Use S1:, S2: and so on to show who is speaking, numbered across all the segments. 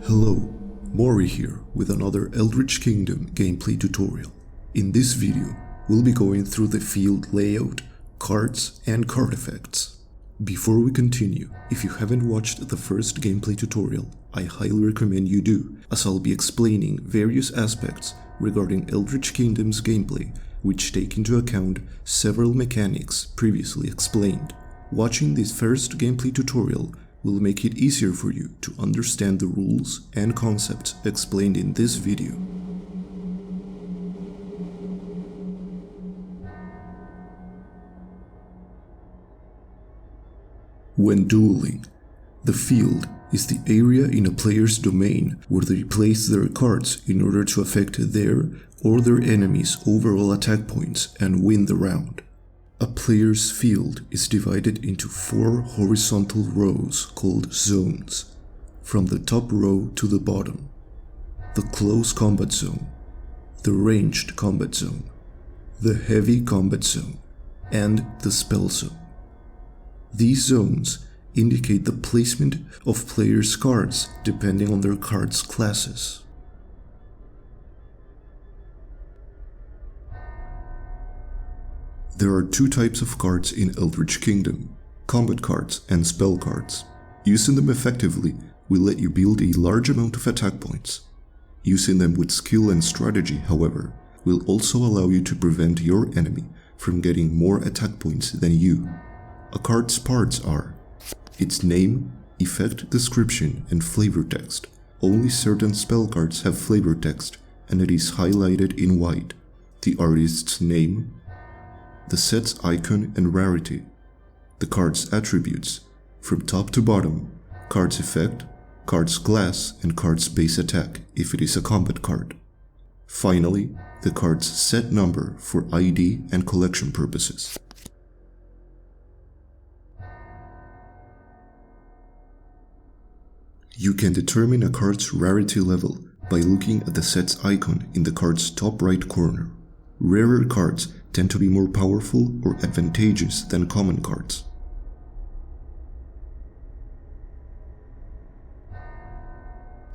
S1: Hello, Mori here with another Eldritch Kingdom gameplay tutorial. In this video, we'll be going through the field layout, cards and card effects. Before we continue, if you haven't watched the first gameplay tutorial, I highly recommend you do, as I'll be explaining various aspects regarding Eldritch Kingdom's gameplay which take into account several mechanics previously explained. Watching this first gameplay tutorial will make it easier for you to understand the rules and concepts explained in this video. When dueling, the field is the area in a player's domain where they place their cards in order to affect their or their enemy's overall attack points and win the round. A player's field is divided into 4 horizontal rows called zones, from the top row to the bottom: the close combat zone, the ranged combat zone, the heavy combat zone, and the spell zone. These zones indicate the placement of players' cards depending on their cards' classes. There are 2 types of cards in Eldritch Kingdom: combat cards and spell cards. Using them effectively will let you build a large amount of attack points. Using them with skill and strategy, however, will also allow you to prevent your enemy from getting more attack points than you. A card's parts are its name, effect description, and flavor text. Only certain spell cards have flavor text, and it is highlighted in white. The artist's name, the set's icon and rarity, the card's attributes, from top to bottom, card's effect, card's class, and card's base attack if it is a combat card. Finally, the card's set number for ID and collection purposes. You can determine a card's rarity level by looking at the set's icon in the card's top right corner. Rarer cards tend to be more powerful or advantageous than common cards.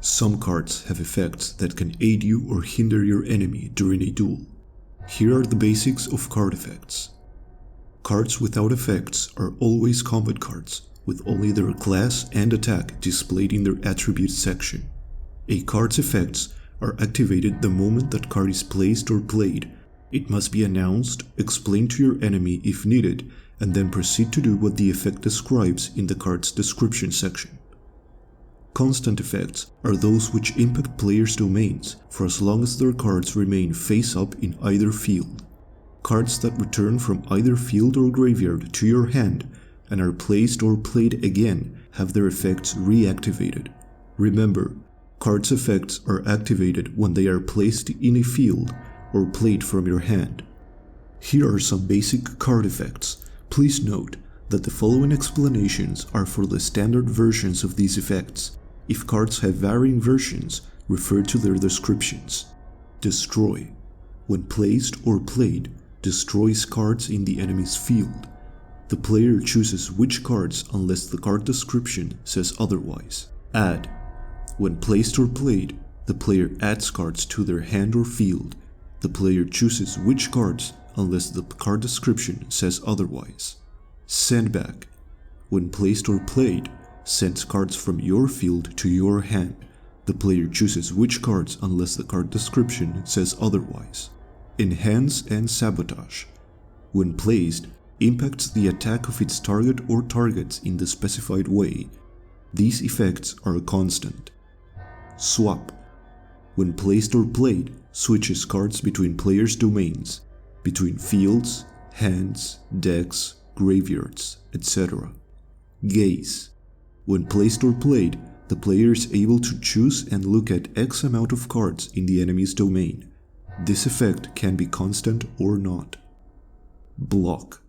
S1: Some cards have effects that can aid you or hinder your enemy during a duel. Here are the basics of card effects. Cards without effects are always combat cards, with only their class and attack displayed in their attributes section. A card's effects are activated the moment that card is placed or played. It must be announced, explained to your enemy if needed, and then proceed to do what the effect describes in the card's description section. Constant effects are those which impact players' domains for as long as their cards remain face-up in either field. Cards that return from either field or graveyard to your hand and are placed or played again have their effects reactivated. Remember, cards' effects are activated when they are placed in a field or played from your hand. Here are some basic card effects. Please note that the following explanations are for the standard versions of these effects. If cards have varying versions, refer to their descriptions. Destroy. When placed or played, destroys cards in the enemy's field. The player chooses which cards unless the card description says otherwise. Add. When placed or played, the player adds cards to their hand or field. The player chooses which cards unless the card description says otherwise. Send back. When placed or played, sends cards from your field to your hand. The player chooses which cards unless the card description says otherwise. Enhance and sabotage. When placed, impacts the attack of its target or targets in the specified way. These effects are constant. Swap. When placed or played, switches cards between players' domains, between fields, hands, decks, graveyards, etc. Gaze. When placed or played, the player is able to choose and look at X amount of cards in the enemy's domain. This effect can be constant or not. Block.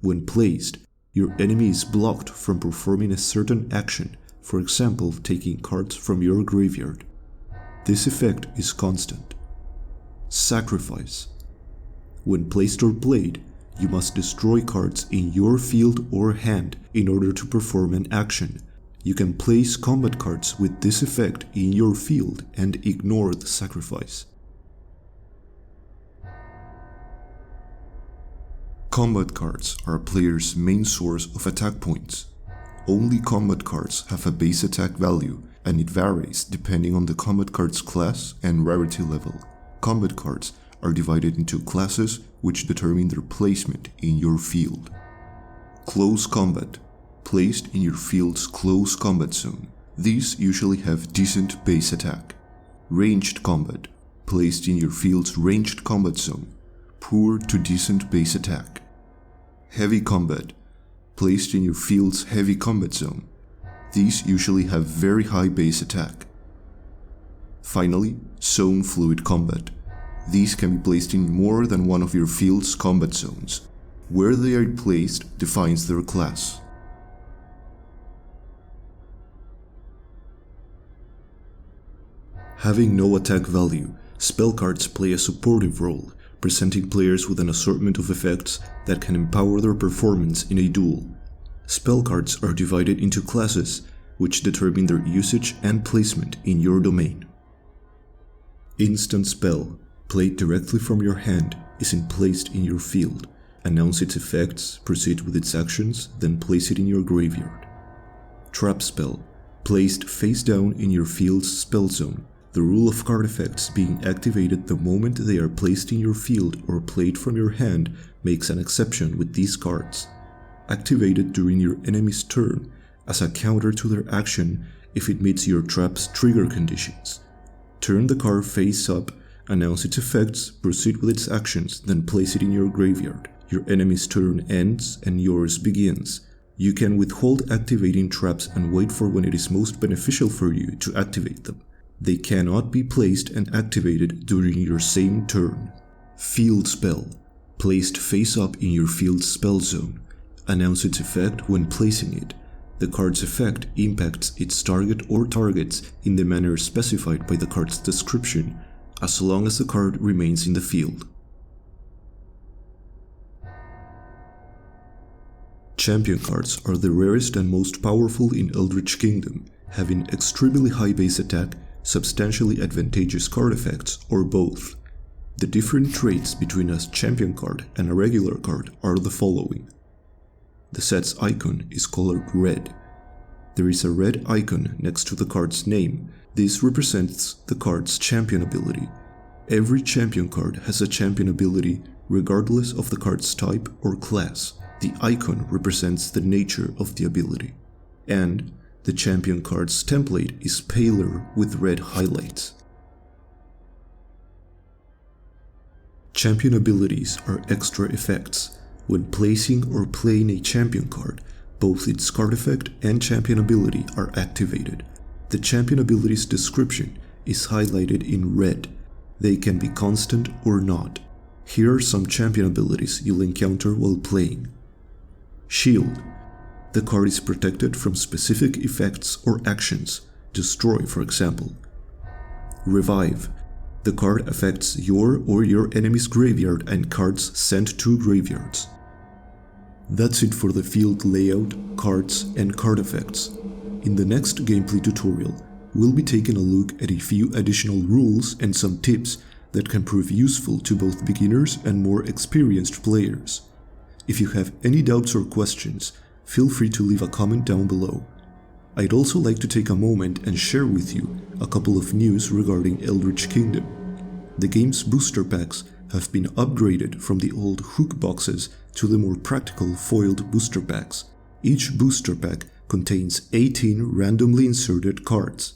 S1: When placed, your enemy is blocked from performing a certain action, for example, taking cards from your graveyard. This effect is constant. Sacrifice. When placed or played, you must destroy cards in your field or hand in order to perform an action. You can place combat cards with this effect in your field and ignore the sacrifice. Combat cards are a player's main source of attack points. Only combat cards have a base attack value, and it varies depending on the combat card's class and rarity level. Combat cards are divided into classes which determine their placement in your field. Close combat, placed in your field's close combat zone. These usually have decent base attack. Ranged combat, placed in your field's ranged combat zone. Poor to decent base attack. Heavy combat, placed in your field's heavy combat zone. These usually have very high base attack. Finally, zone fluid combat. These can be placed in more than one of your field's combat zones. Where they are placed defines their class. Having no attack value, spell cards play a supportive role, presenting players with an assortment of effects that can empower their performance in a duel. Spell cards are divided into classes, which determine their usage and placement in your domain. Instant spell, played directly from your hand, is placed in your field. Announce its effects, proceed with its actions, then place it in your graveyard. Trap spell, placed face down in your field's spell zone. The rule of card effects being activated the moment they are placed in your field or played from your hand makes an exception with these cards. Activated during your enemy's turn as a counter to their action if it meets your trap's trigger conditions. Turn the card face up, announce its effects, proceed with its actions, then place it in your graveyard. Your enemy's turn ends and yours begins. You can withhold activating traps and wait for when it is most beneficial for you to activate them. They cannot be placed and activated during your same turn. Field spell, placed face up in your field's spell zone. Announce its effect when placing it. The card's effect impacts its target or targets in the manner specified by the card's description, as long as the card remains in the field. Champion cards are the rarest and most powerful in Eldritch Kingdom, having extremely high base attack, substantially advantageous card effects, or both. The different traits between a champion card and a regular card are the following. The set's icon is colored red. There is a red icon next to the card's name. This represents the card's champion ability. Every champion card has a champion ability regardless of the card's type or class. The icon represents the nature of the ability. And the champion card's template is paler with red highlights. Champion abilities are extra effects. When placing or playing a champion card, both its card effect and champion ability are activated. The champion ability's description is highlighted in red. They can be constant or not. Here are some champion abilities you'll encounter while playing. Shield. The card is protected from specific effects or actions. Destroy, for example. Revive. The card affects your or your enemy's graveyard and cards sent to graveyards. That's it for the field layout, cards, and card effects. In the next gameplay tutorial, we'll be taking a look at a few additional rules and some tips that can prove useful to both beginners and more experienced players. If you have any doubts or questions, feel free to leave a comment down below. I'd also like to take a moment and share with you a couple of news regarding Eldritch Kingdom. The game's booster packs have been upgraded from the old hook boxes to the more practical foiled booster packs. Each booster pack contains 18 randomly inserted cards.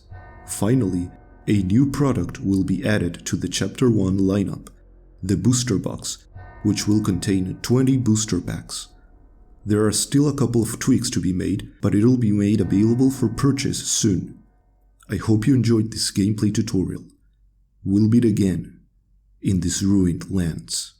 S1: Finally, a new product will be added to the Chapter 1 lineup, the Booster Box, which will contain 20 booster packs. There are still a couple of tweaks to be made, but it'll be made available for purchase soon. I hope you enjoyed this gameplay tutorial. We'll meet again in these ruined lands.